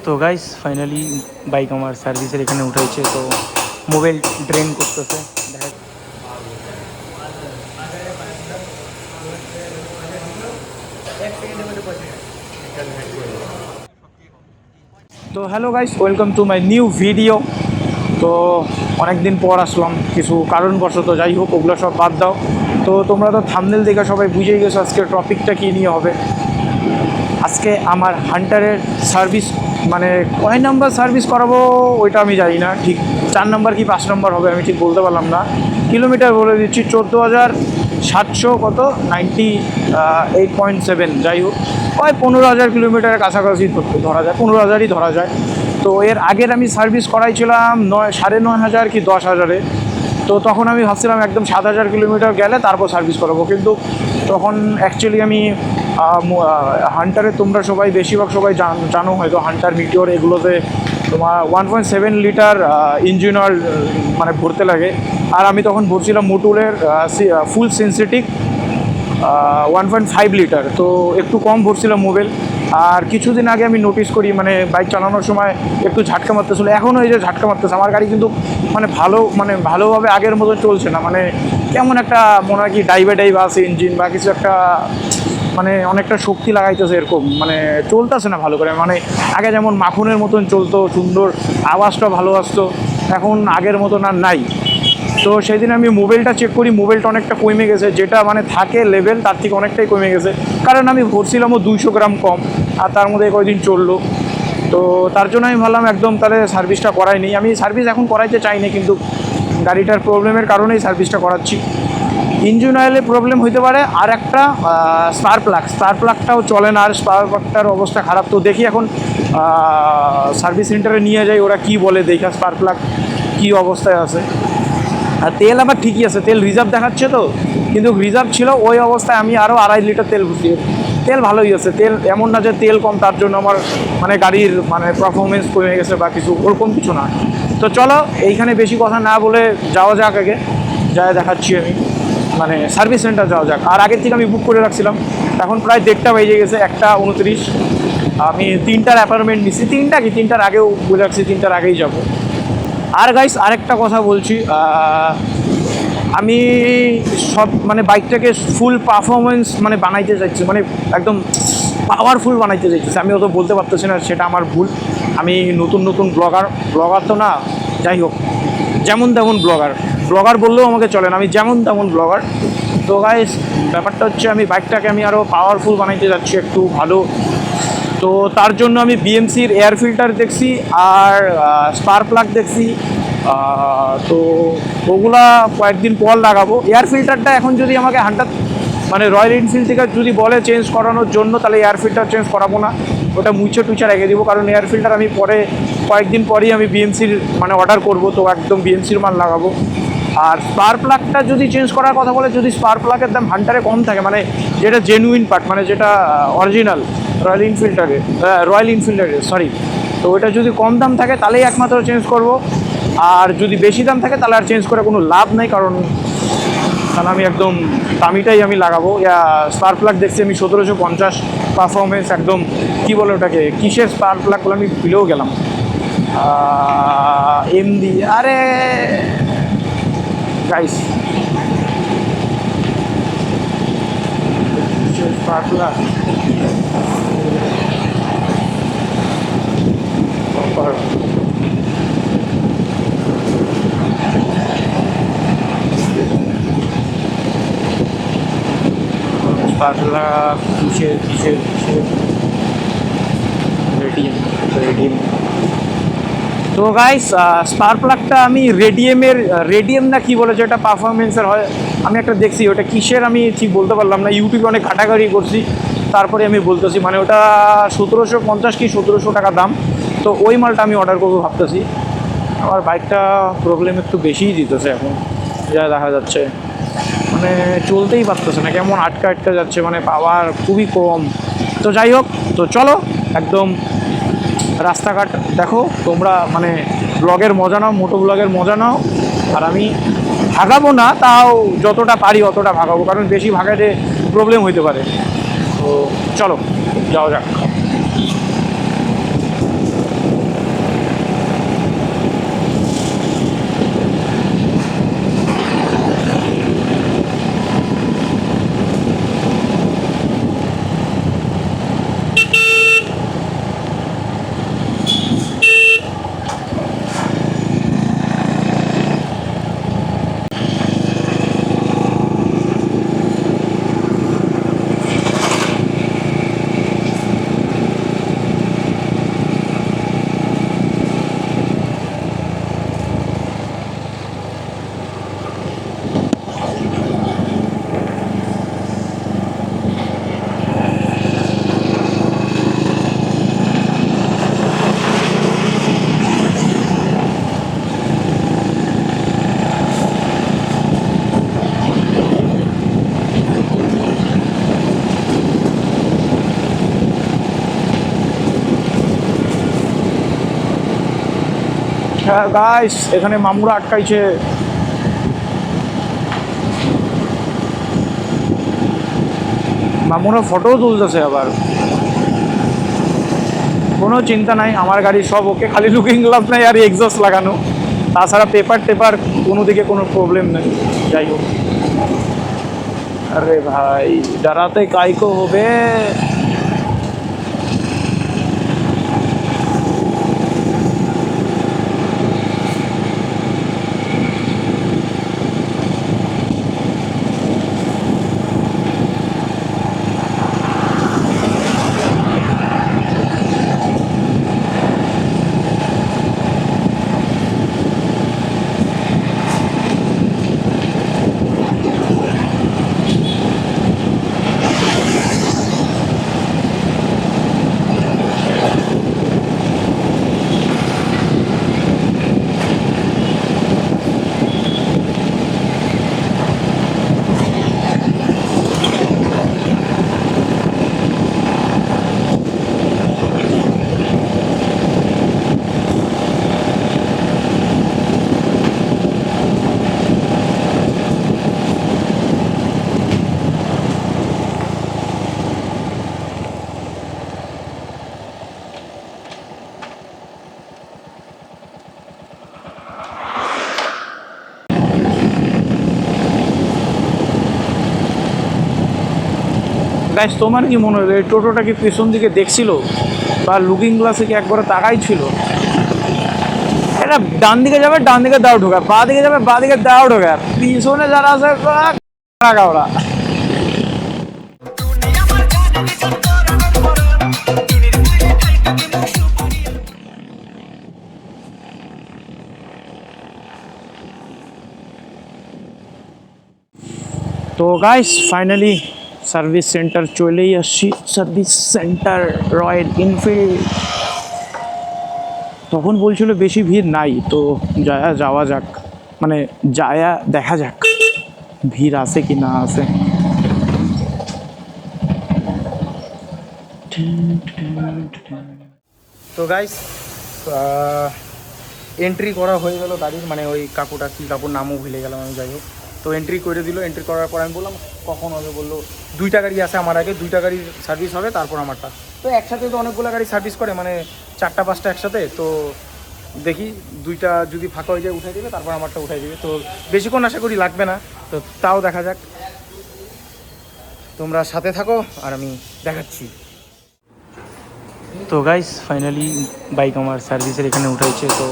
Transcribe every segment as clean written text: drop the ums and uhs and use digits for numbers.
তো guys finally bike আমার সার্ভিসের এখানে উঠাইছে। তো মোবাইল ড্রেন করতেছে দেখা। তো hello guys, welcome to my new video. তো অনেক দিন পর আসলাম কিছু কারণবশত, যাই হোক ওগুলো সব বাদ দাও। তো তোমরা তো থাম্বনেল দেখে সবাই বুঝেই গেছো আজকের টপিকটা কী নিয়ে হবে। আজকে আমার হান্টারের সার্ভিস, মানে কয় নাম্বার সার্ভিস করাবো ওইটা আমি জানি না, ঠিক 4 নাম্বার কি 5 নাম্বার হবে আমি ঠিক বলতে পারলাম না। কিলোমিটার বলে দিচ্ছি 14,700 কত 98.7, যাই হোক ওই 15,000 কিলোমিটারের কাছাকাছি ধরা যায়, 15,000ই ধরা যায়। তো এর আগের আমি সার্ভিস করাইছিলাম 9,500 কি 10,000-এ। তো তখন আমি ভাবছিলাম একদম 7,000 কিলোমিটার গেলে তারপর সার্ভিস করাবো, কিন্তু তখন অ্যাকচুয়ালি আমি হান্টারে তোমরা সবাই বেশিরভাগ সবাই জানো হয়তো, হান্টার মিটিওর এগুলোতে তোমার 1.7 লিটার ইঞ্জিন অয়েল মানে ভরতে লাগে। আর আমি তখন ভরছিলাম মোটুলের ফুল সেন্সিটিভ 1.5 লিটার, তো একটু কম ভরছিলাম মোবাইল। আর কিছুদিন আগে আমি নোটিস করি মানে বাইক চালানোর সময় একটু ঝাটকা মারতেছিল, এখনও এই যে ঝাটকা মারতেছে আমার গাড়ি, কিন্তু মানে ভালোভাবে আগের মতো চলছে না। মানে কেমন একটা মনে হয় কি ডাইভ আছে ইঞ্জিন বা কিছু একটা, মানে অনেকটা শক্তি লাগাইতেছে এরকম, মানে চলতেছে না ভালো করে। মানে আগে যেমন মাখনের মতন চলতো, সুন্দর আওয়াজটা ভালো আসতো, এখন আগের মতন আর নাই। তো সেই দিন আমি মোবাইলটা চেক করি, মোবাইলটা অনেকটা কমে গেছে, যেটা মানে থাকে লেভেল তার থেকে অনেকটাই কমে গেছে। কারণ আমি ভরছিলামও 200 গ্রাম কম, আর তার মধ্যে কয়েকদিন চললো। তো তার জন্য আমি ভাবলাম একদম তাহলে সার্ভিসটা করাই নেই। আমি সার্ভিস এখন করাইতে চাই না, কিন্তু গাড়িটার প্রবলেমের কারণেই সার্ভিসটা করাচ্ছি। ইঞ্জিন অয়েলে প্রবলেম হইতে পারে, আর একটা স্পার প্লাগটাও চলে না, আর স্পার প্লাগটার অবস্থা খারাপ। তো দেখি এখন সার্ভিস সেন্টারে নিয়ে যাই, ওরা কি বলে দেখা স্পার প্লাগ কী অবস্থায় আছে। আর তেল আবার ঠিকই আছে, তেল রিজার্ভ দেখাচ্ছে, তো কিন্তু রিজার্ভ ছিল ওই অবস্থায় আমি আরও 2.5 লিটার তেল ভরছি। তেল ভালোই আছে, তেল এমন না যে তেল কম তার জন্য আমার মানে গাড়ির মানে পারফরমেন্স কমে গেছে বা কিছু, ওরকম কিছু না। তো চলো এইখানে বেশি কথা না বলে যাওয়া যাক, আগে যাই দেখাচ্ছি আমি, মানে সার্ভিস সেন্টার যাওয়া যাক। আর আগের থেকে আমি বুক করে রাখছিলাম, এখন প্রায় 1:30 বেজে গেছে, 1:29। আমি 3টার অ্যাপয়েন্টমেন্ট নিচ্ছি, 3টার আগেও বলে রাখছি 3টার আগেই যাবো। আর গাইস আরেকটা কথা বলছি, আমি সব মানে বাইকটাকে ফুল পারফরমেন্স মানে বানাইতে চাইছি, মানে একদম পাওয়ারফুল বানাইতে চাইতেছি। আমি অত বলতে পারতেছি না, সেটা আমার ভুল। আমি নতুন ব্লগার তো না, যাই হোক যেমন তেমন ব্লগার বললেও আমাকে চলে না, আমি যেমন তেমন ব্লগার। তো গাইস ব্যাপারটা হচ্ছে আমি বাইকটাকে আমি আরও পাওয়ারফুল বানাইতে যাচ্ছি, একটু ভালো। তো তার জন্য আমি বিএমসির এয়ার ফিল্টার দেখছি, আর স্পার প্লাগ দেখছি। তো ওগুলা কয়েকদিন পর লাগাবো। এয়ার ফিল্টারটা এখন যদি আমাকে মানে রয়্যাল এনফিল্ড থেকে যদি বলে চেঞ্জ করানোর জন্য, তাহলে এয়ার ফিল্টার চেঞ্জ করাবো না, ওটা মুছে রেখে দিব। কারণ এয়ার ফিল্টার আমি পরে কয়েকদিন পরেই আমি বিএমসির মানে অর্ডার করব, তো একদম বিএমসির মাল লাগাবো। আর স্পার প্লাগটা যদি চেঞ্জ করার কথা বলে, যদি স্পার প্লাগের দাম হান্টারে কম থাকে, মানে যেটা জেনুইন পার্ট, মানে যেটা অরিজিনাল রয়্যাল এনফিল্ডারে সরি, তো ওটা যদি কম দাম থাকে তাহলেই একমাত্র চেঞ্জ করব। আর যদি বেশি দাম থাকে তাহলে আর চেঞ্জ করে কোনো লাভ নেই, কারণ তাহলে আমি একদম দামিটাই আমি লাগাবো। স্পার প্লাগ দেখছি আমি 1750 পারফরমেন্স, একদম কি বলে ওটাকে, কিসের স্পার প্লাগ বলে আমি ভুলেও গেলাম। এমডি, আরে গাইস স্পার প্লাগ পাতলা কিসের রেডিয়াম। তো গাইস স্পার প্লাগটা আমি রেডিয়াম না কি বলে যেটা পারফরমেন্সের হয়, আমি একটা দেখছি, ওটা কিসের আমি ঠিক বলতে পারলাম না, ইউটিউবে অনেক ঘাটাঘাটি করছি, তারপরে আমি বলতেছি, মানে ওটা 1750 কি 1700 টাকা দাম। তো ওই মালটা আমি অর্ডার করবো ভাবতেছি। আমার বাইকটা প্রবলেম একটু বেশিই দিতেছে এখন, যা দেখা যাচ্ছে, মানে চলতেই পারতেছে না, কেমন আটকা যাচ্ছে, মানে পাওয়ার খুবই কম। তো যাই হোক, তো চলো একদম রাস্তাঘাট দেখো তোমরা, মানে ব্লগের মজা নাও, মোটো ব্লগের মজা নাও। আর আমি ভাগাবো না, তাও যতটা পারি অতটা ভাগাবো, কারণ বেশি ভাগাতে প্রবলেম হইতে পারে। তো চলো যাওয়া যাক। গাইস এখানে মামুরা আটকাইছে। মামুরা ফটোও তুলতেছে আবার। কোনো চিন্তা নাই, আমার গাড়ি সব ওকে, খালি লুকিং গ্লাস নাই আর এক্সস্ট লাগানো, তাছাড়া পেপার টেপার কোনো দিকে কোনো প্রবলেম নেই। যাই হোক, আরে ভাই ডরাতে কাইকো হবে। গাইস তোমার কি মনে হলো, এই টোটোটা কি পেছন দিকে দেখছিল বা লুকিং গ্লাসে কি একবারে তাকাই ছিল? এটা ডান দিকে যাবে ডান দিকে দাও ঢোকা, বা দিকে যাবে বা দিকে দাও ঢোকা, পিছনে যারা আছে ওরা। তো গাইস ফাইনালি সার্ভিস সেন্টার চলেই আসছি। Service centre royal Enfield. তখন বলছিল বেশি ভিড় নাই, তো যাওয়া যাক, মানে দেখা যাক ভিড় আছে কি না আছে। তো গাইস এন্ট্রি করা হয়ে গেল গাড়ির, মানে ওই কাকুটা কি কাকুর নামও ভুলে গেলাম আমি, যাই হোক। তো এন্ট্রি করে দিল, এন্ট্রি করার পর আমি বললাম কখন হবে, বললো 2টা গাড়ি আছে আমার আগে, 2টা গাড়ির সার্ভিস হবে তারপর আমারটা। তো একসাথে তো অনেকগুলো গাড়ি সার্ভিস করে, মানে 4টা 5টা একসাথে। তো দেখি 2টা যদি ফাঁকা হয়ে যায় উঠাই দেবে, তারপর আমারটা উঠাই দেবে। তো বেশিক্ষণ আশা করি লাগবে না, তো তাও দেখা যাক। তোমরা সাথে থাকো আর আমি দেখাচ্ছি। তো গাইস ফাইনালি বাইক আমার সার্ভিসের এখানে উঠাইছে। তো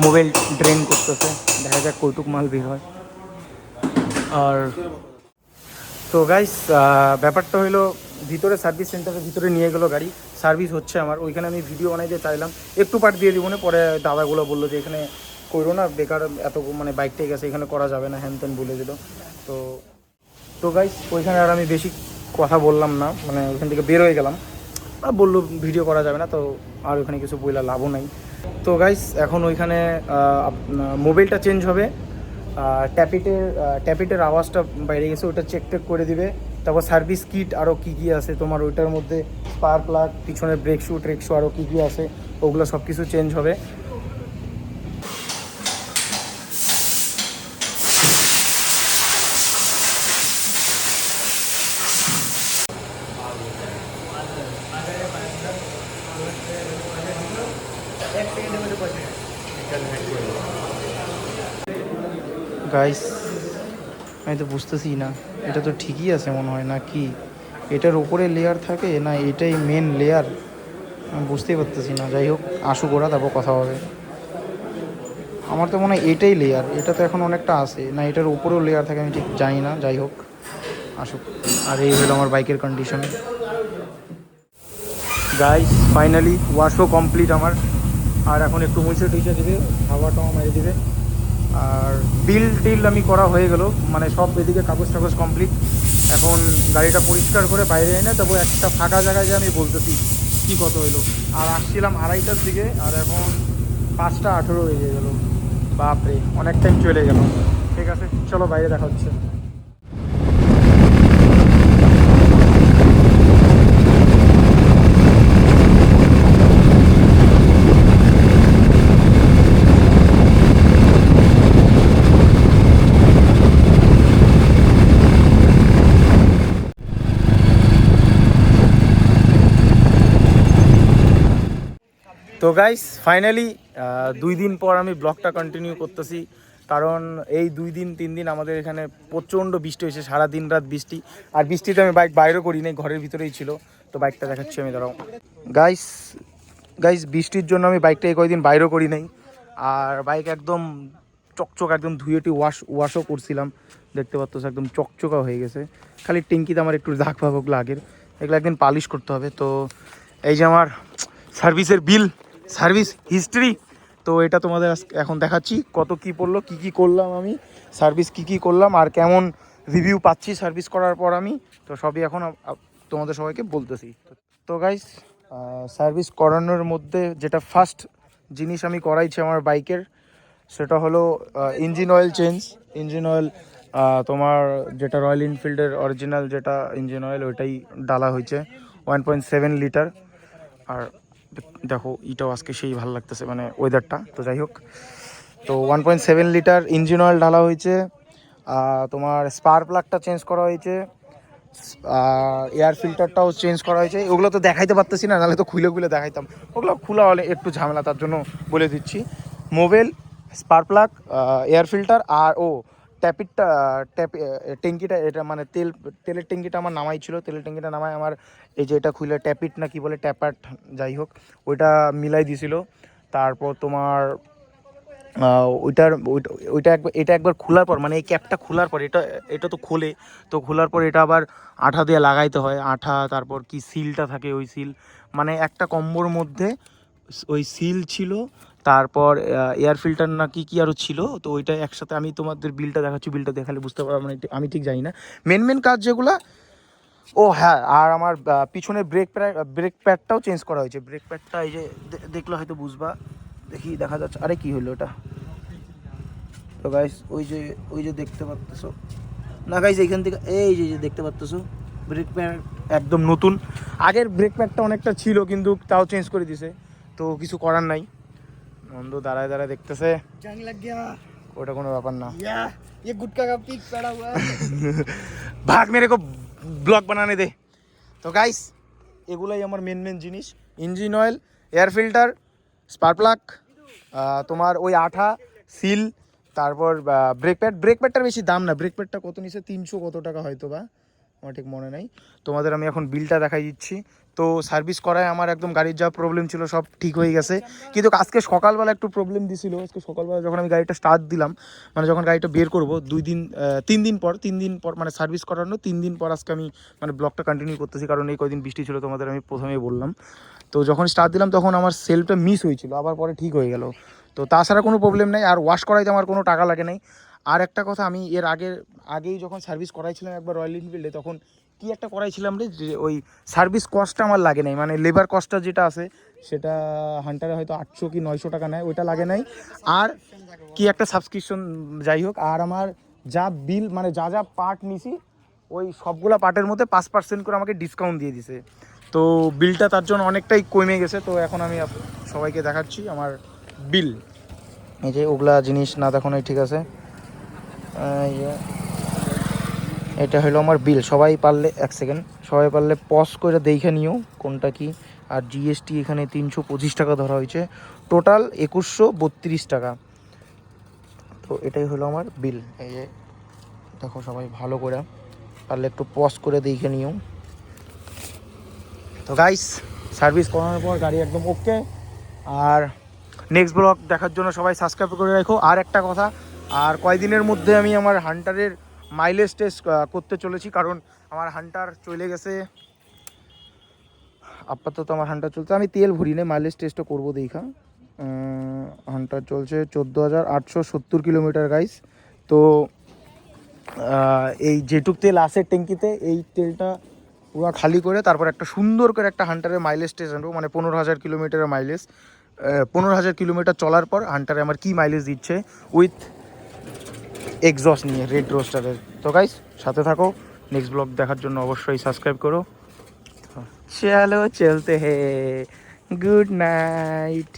মোবাইল ড্রেন করতেছে, দেখা যাক কৌতুক মাল বের হয়। আর তো গাইস ব্যাপারটা হলো, ভিতরে সার্ভিস সেন্টারের ভিতরে নিয়ে গেলো গাড়ি, সার্ভিস হচ্ছে আমার। ওইখানে আমি ভিডিও বানাইতে চাইলাম, একটু পার্ট দিয়ে দিব না, পরে দাদাগুলো বললো যে এখানে করো না, বেকার এত মানে বাইকটাই গেছে, এখানে করা যাবে না, হ্যান ত্যান বলে দিল। তো গাইস ওইখানে আর আমি বেশি কথা বললাম না, মানে ওইখান থেকে বের হয়ে গেলাম। বললো ভিডিও করা যাবে না, তো আর ওইখানে কিছু বইলা লাভও নাই। তো গাইস এখন ওইখানে মোবাইলটা চেঞ্জ হবে, ট্যাপিটের আওয়াজটা বাইরে গেছে, ওইটা চেক করে দিবে। তারপর সার্ভিস কিট আরও কী কী আছে তোমার, ওইটার মধ্যে স্পার্ক প্লাগ, পিছনে ব্রেক শু ট্রেক শু আরও কী কী আছে, ওগুলো সব কিছু চেঞ্জ হবে। গাইস আমি তো বুঝতেছি না, এটা তো ঠিকই আছে মনে হয়, না কি এটার ওপরে লেয়ার থাকে, না এটাই মেন লেয়ার, আমি বুঝতেই পারতেছি না। যাই হোক আসুক ওরা, তারপর কথা হবে। আমার তো মনে হয় এটাই লেয়ার, এটা তো এখন অনেকটা আছে, না এটার উপরেও লেয়ার থাকে আমি ঠিক জানি না। যাই হোক আসুক। আর এই হলো আমার বাইকের কন্ডিশন। গাইস ফাইনালি ওয়াশও কমপ্লিট আমার, আর এখন একটু মুছে টুইছে দেবে, হাওয়াটাও মেরে দেবে। আর বিল আমি করা হয়ে গেল, মানে সব এদিকে কাগজ টাগজ কমপ্লিট। এখন গাড়িটা পরিষ্কার করে বাইরে এনে তারপর একটা ফাঁকা জায়গায় যে আমি বলতেছি কী কত হইলো। আর আসছিলাম 2:30টার দিকে, আর এখন 5টা 18 হয়ে গেলো। বাপরে অনেক টাইম চলে গেল। ঠিক আছে চলো বাইরে দেখা হচ্ছে। তো গাইস ফাইনালি 2 দিন পর আমি ব্লগটা কন্টিনিউ করতেছি, কারণ এই 2 দিন 3 দিন আমাদের এখানে প্রচণ্ড বৃষ্টি হয়েছে, সারা দিন রাত বৃষ্টি। আর বৃষ্টিতে আমি বাইক বাইরেও করি নাই, ঘরের ভিতরেই ছিল। তো বাইকটা দেখাচ্ছি আমি, দাঁড়াও। গাইস গাইস বৃষ্টির জন্য আমি বাইকটা এই কয়েকদিন বাইরেও করি নাই, আর বাইক একদম চকচক, একদম ধুয়েটি ওয়াশও করছিলাম, দেখতে পাচ্ছ একদম চকচকা হয়ে গেছে। খালি ট্যাঙ্কিতে আমার একটু দাগ ফাগক লাগের, এগুলো একদিন পালিশ করতে হবে। তো এই যে আমার সার্ভিসের বিল, সার্ভিস হিস্ট্রি, তো এটা তোমাদের এখন দেখাচ্ছি কত কি পড়লো, কি করলাম আমি, সার্ভিস কি করলাম আর কেমন রিভিউ পাচ্ছি সার্ভিস করার পর আমি, তো সবই এখন তোমাদের সবাইকে বলতেছি। তো গাইস সার্ভিস করানোর মধ্যে যেটা ফার্স্ট জিনিস আমি করাইছি আমার বাইকের, সেটা হলো engine oil change. Engine oil তোমার যেটা রয়্যাল এনফিল্ডের অরিজিনাল যেটা ইঞ্জিন অয়েল, ওইটাই ডালা হয়েছে 1.7 লিটার। আর দেখো এটাও আজকে সেই ভালো লাগতেছে, মানে ওয়েদারটা। তো যাই হোক, তো 1.7 লিটার ইঞ্জিন অয়েল ঢালা হয়েছে। তোমার স্পার প্লাগটা চেঞ্জ করা হয়েছে, এয়ার ফিল্টারটাও চেঞ্জ করা হয়েছে। ওগুলো তো দেখাইতে পারতেছি না, নাহলে তো খুলে দেখাইতাম। ওগুলো খোলা হলে একটু ঝামেলা, তার জন্য বলে দিচ্ছি। Mobil, spark plug, air filter, আর ট্যাঙ্কিটা, এটা মানে তেলের ট্যাঙ্কিটা আমার নামাই ছিল। তেলের ট্যাঙ্কিটা নামাই আমার এই যে এটা খুলে ট্যাপিট না কি বলে, ট্যাপাট, যাই হোক ওইটা মিলাই দিছিল। তারপর তোমার এটা একবার খোলার পর, মানে এই ক্যাপটা খোলার পর, এটা তো খোলে, তো খোলার পর এটা আবার আঠা দিয়ে লাগাইতে হয়, আঠা। তারপর কি সিলটা থাকে, ওই সিল, মানে একটা কম্বোর মধ্যে ওই সিল ছিল। তারপর এয়ার ফিল্টার না কি আরও ছিল, তো ওইটা একসাথে। আমি তোমাদের বিলটা দেখাচ্ছি, বিলটা দেখালে বুঝতে পারবো, মানে আমি ঠিক জানি না মেন কাজ যেগুলা। ও হ্যাঁ, আর আমার পিছনে ব্রেক প্যাডটাও চেঞ্জ করা হয়েছে। ব্রেক প্যাডটা এই যে দেখলে হয়তো বুঝবা, দেখা যাচ্ছে। আরে কি হলো এটা? তো গাইস ওই যে দেখতে পাচ্তেছো না গাইস, এইখান থেকে এই যে দেখতে পাচ্তেছো ব্রেক প্যাড একদম নতুন। আগের ব্রেক প্যাডটা অনেকটা ছিল, কিন্তু তাও চেঞ্জ করে দিছে, তো কিছু করার নাই। বন্ধু দাঁড়ায় দেখতেছে, ওটা কোনো ব্যাপার না। ভাগ মেরে কো ব্লগ বানানে দে। তো গাইস এগুলাই আমার মেন জিনিস: engine oil, air filter, spare plug, তোমার ওই আঠা, সিল, তারপর ব্রেক প্যাডটার বেশি দাম না। ব্রেক প্যাডটা কত নিছে, 300 কত টাকা হয়তো বা, আমার ঠিক মনে নাই। তোমাদের আমি এখন বিলটা দেখাই দিচ্ছি। তো সার্ভিস করায় আমার একদম গাড়ির যা প্রবলেম ছিল সব ঠিক হয়ে গেছে, কিন্তু আজকে সকালবেলা একটু প্রবলেম দিছিল। আজকে সকালবেলা যখন আমি গাড়িটা স্টার্ট দিলাম, মানে যখন গাড়িটা বের করবো 3 দিন পর মানে সার্ভিস করানো 3 দিন পর আজকে আমি মানে ব্লগটা কন্টিনিউ করতেছি, কারণ এই কয়দিন বৃষ্টি ছিল, তোমাদের আমি প্রথমেই বললাম। তো যখন স্টার্ট দিলাম তখন আমার সেলফটা মিস হয়েছিল, আবার পরে ঠিক হয়ে গেল। তো তাছাড়া কোনো প্রবলেম নেই, আর ওয়াশ করাইতে আমার কোনো টাকা লাগে নাই। আর একটা কথা, আমি এর আগেই যখন সার্ভিস করাইছিলাম একবার রয়্যাল এনফিল্ডে, তখন কি একটা করাইছিলাম রে, যে ওই সার্ভিস কস্টটা আমার লাগে নাই, মানে লেবার কস্টটা যেটা আছে সেটা হান্টারে হয়তো 800 কি 900 টাকা নেয়, ওইটা লাগে নাই। আর কি একটা সাবস্ক্রিপশন, যাই হোক। আর আমার যা বিল, মানে যা পার্ট নিছি, ওই সবগুলা পার্টের মধ্যে 5% করে আমাকে ডিসকাউন্ট দিয়ে দিছে। তো বিলটা তার জন্য অনেকটাই কমে গেছে। তো এখন আমি সবাইকে দেখাচ্ছি আমার বিল। এই যে ওগুলা জিনিস না দেখানোই ঠিক আছে। এটা হলো আমার বিল। সবাই পারলে এক সেকেন্ড, সবাই পারলে পজ করে দেখে নিও কোনটা কি। আর জিএসটি এখানে 325 টাকা ধরা হয়েছে, টোটাল 2132 টাকা। তো এটাই হলো আমার বিল। এই যে দেখো, সবাই ভালো করে পারলে একটু পজ করে দেখে নিও। তো গাইস সার্ভিস করানোর পর গাড়ি একদম ওকে। আর নেক্সট ব্লগ দেখার জন্য সবাই সাবস্ক্রাইব করে রাখো। আর একটা কথা, আর কয়দিনের মধ্যে আমি আমার হান্টারের মাইলেজ টেস্ট করতে চলেছি, কারণ আমার হান্টার চলে গেছে। আপাতত আমার হান্টার চলছে, আমি তেল ভরি না, মাইলেজ টেস্টও করবো দেখা। হান্টার চলছে 14,870 কিলোমিটার গাইস। তো এই যেটুক তেল আসে ট্যাঙ্কিতে, এই তেলটা পুরো খালি করে তারপর একটা সুন্দর করে একটা হান্টারের মাইলেজ টেস্ট আনবো, মানে 15,000 কিলোমিটারের মাইলেজ। 15,000 কিলোমিটার চলার পর হান্টারে আমার কি মাইলেজ দিচ্ছে উইথ এক্সস্ট নিয়ে রেড রোস্টারের। তো গাইস সাথে থাকো, নেক্সট ব্লগ দেখার জন্য অবশ্যই সাবস্ক্রাইব করো। চলো চলতে হে, গুড নাইট।